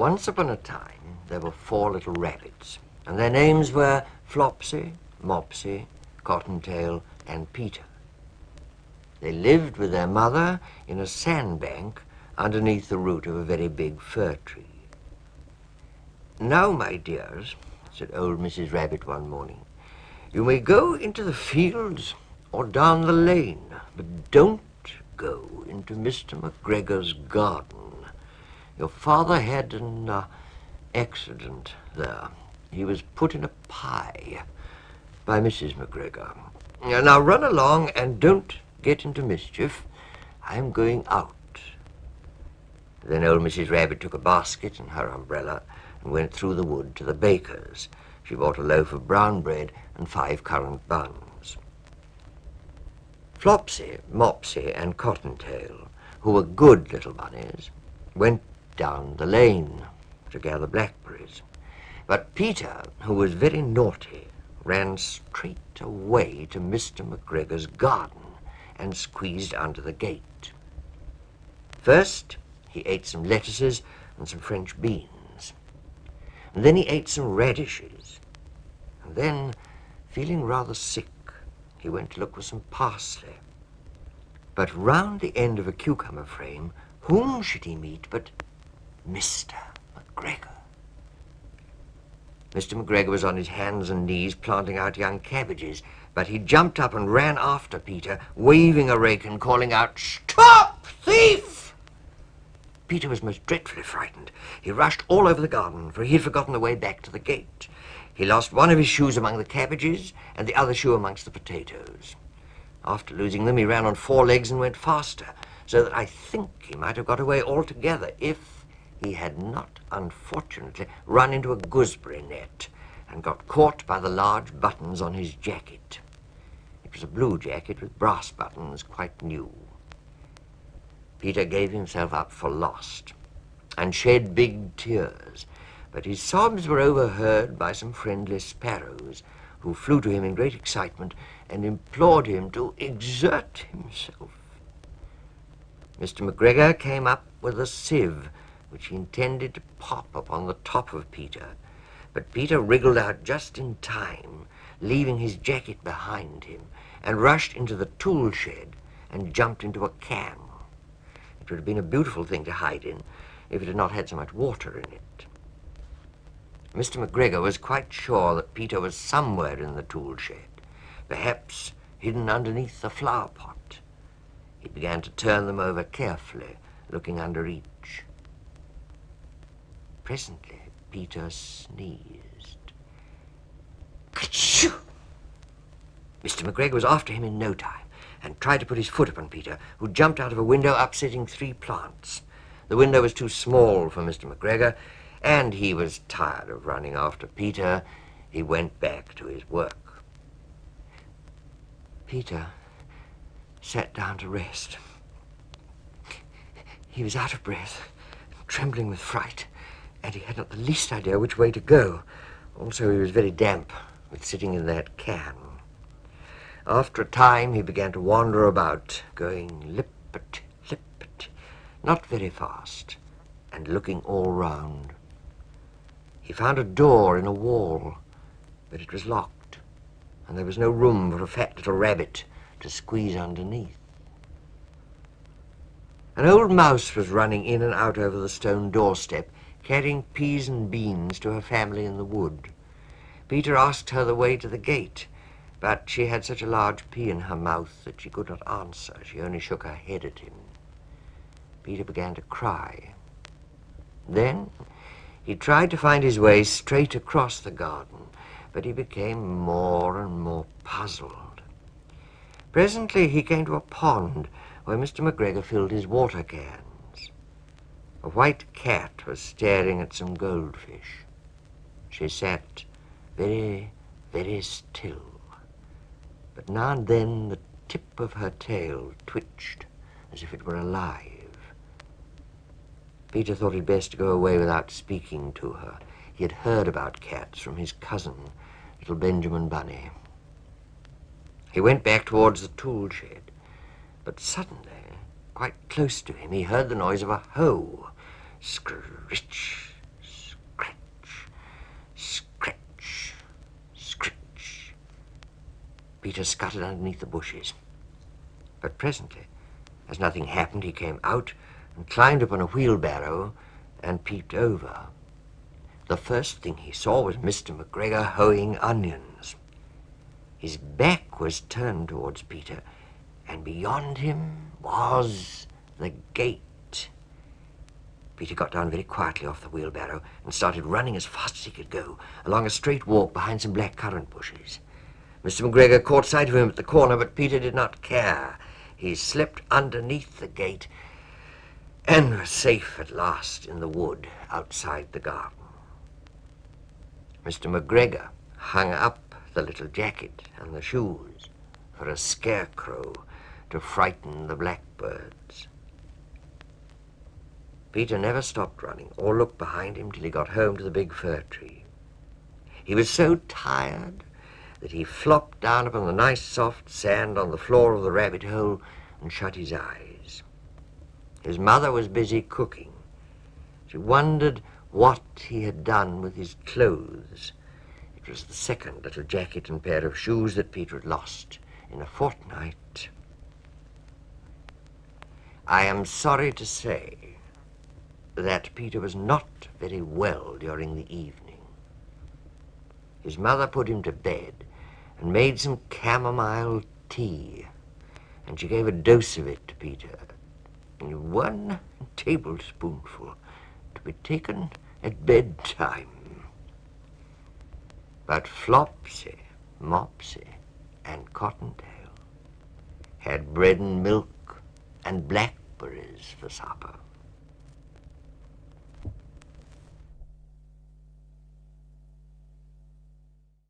Once upon a time, there were 4 little rabbits, and their names were Flopsy, Mopsy, Cottontail, and Peter. They lived with their mother in a sandbank underneath the root of a very big fir tree. "Now, my dears," said old Mrs. Rabbit one morning, "you may go into the fields or down the lane, but don't go into Mr. McGregor's garden. Your father had an accident there. He was put in a pie by Mrs. McGregor. Now run along and don't get into mischief. I'm going out." Then old Mrs. Rabbit took a basket and her umbrella and went through the wood to the baker's. She bought a loaf of brown bread and 5 currant buns. Flopsy, Mopsy, and Cottontail, who were good little bunnies, went down the lane to gather blackberries. But Peter, who was very naughty, ran straight away to Mr. McGregor's garden and squeezed under the gate. First, he ate some lettuces and some French beans. And then he ate some radishes. And then, feeling rather sick, he went to look for some parsley. But round the end of a cucumber frame, whom should he meet but Mr. McGregor. Mr. McGregor was on his hands and knees planting out young cabbages, but he jumped up and ran after Peter, waving a rake and calling out, "Stop, thief!" Peter was most dreadfully frightened. He rushed all over the garden, for he had forgotten the way back to the gate. He lost one of his shoes among the cabbages and the other shoe amongst the potatoes. After losing them, he ran on 4 legs and went faster, so that I think he might have got away altogether if he had not, unfortunately, run into a gooseberry net and got caught by the large buttons on his jacket. It was a blue jacket with brass buttons, quite new. Peter gave himself up for lost and shed big tears, but his sobs were overheard by some friendly sparrows who flew to him in great excitement and implored him to exert himself. Mr. McGregor came up with a sieve, which he intended to pop upon the top of Peter, but Peter wriggled out just in time, leaving his jacket behind him, and rushed into the tool shed and jumped into a can. It would have been a beautiful thing to hide in if it had not had so much water in it. Mr. McGregor was quite sure that Peter was somewhere in the tool shed, perhaps hidden underneath the flower pot. He began to turn them over carefully, looking under each. Presently, Peter sneezed. Ka-choo! Mr. McGregor was after him in no time and tried to put his foot upon Peter, who jumped out of a window, upsetting 3 plants. The window was too small for Mr. McGregor, and he was tired of running after Peter. He went back to his work. Peter sat down to rest. He was out of breath, trembling with fright, and he had not the least idea which way to go. Also, he was very damp with sitting in that can. After a time, he began to wander about, going lippity, lippity, not very fast, and looking all round. He found a door in a wall, but it was locked, and there was no room for a fat little rabbit to squeeze underneath. An old mouse was running in and out over the stone doorstep, carrying peas and beans to her family in the wood. Peter asked her the way to the gate, but she had such a large pea in her mouth that she could not answer. She only shook her head at him. Peter began to cry. Then he tried to find his way straight across the garden, but he became more and more puzzled. Presently he came to a pond where Mr. McGregor filled his water cans. A white cat was staring at some goldfish. She sat very, very still, but now and then the tip of her tail twitched as if it were alive. Peter thought it best to go away without speaking to her. He had heard about cats from his cousin, little Benjamin Bunny. He went back towards the tool shed, but suddenly, quite close to him, he heard the noise of a hoe. Scritch, Peter scuttered underneath the bushes. But presently, as nothing happened, he came out and climbed upon a wheelbarrow and peeped over. The first thing he saw was Mr. McGregor hoeing onions. His back was turned towards Peter, and beyond him was the gate. Peter got down very quietly off the wheelbarrow and started running as fast as he could go, along a straight walk behind some black currant bushes. Mr. McGregor caught sight of him at the corner, but Peter did not care. He slipped underneath the gate and was safe at last in the wood outside the garden. Mr. McGregor hung up the little jacket and the shoes for a scarecrow to frighten the blackbirds. Peter never stopped running or looked behind him till he got home to the big fir tree. He was so tired that he flopped down upon the nice soft sand on the floor of the rabbit hole and shut his eyes. His mother was busy cooking. She wondered what he had done with his clothes. It was the second little jacket and pair of shoes that Peter had lost in a fortnight. I am sorry to say that Peter was not very well during the evening. His mother put him to bed and made some chamomile tea, and she gave a dose of it to Peter, 1 tablespoonful, to be taken at bedtime. But Flopsy, Mopsy, and Cottontail had bread and milk and blackberries for supper.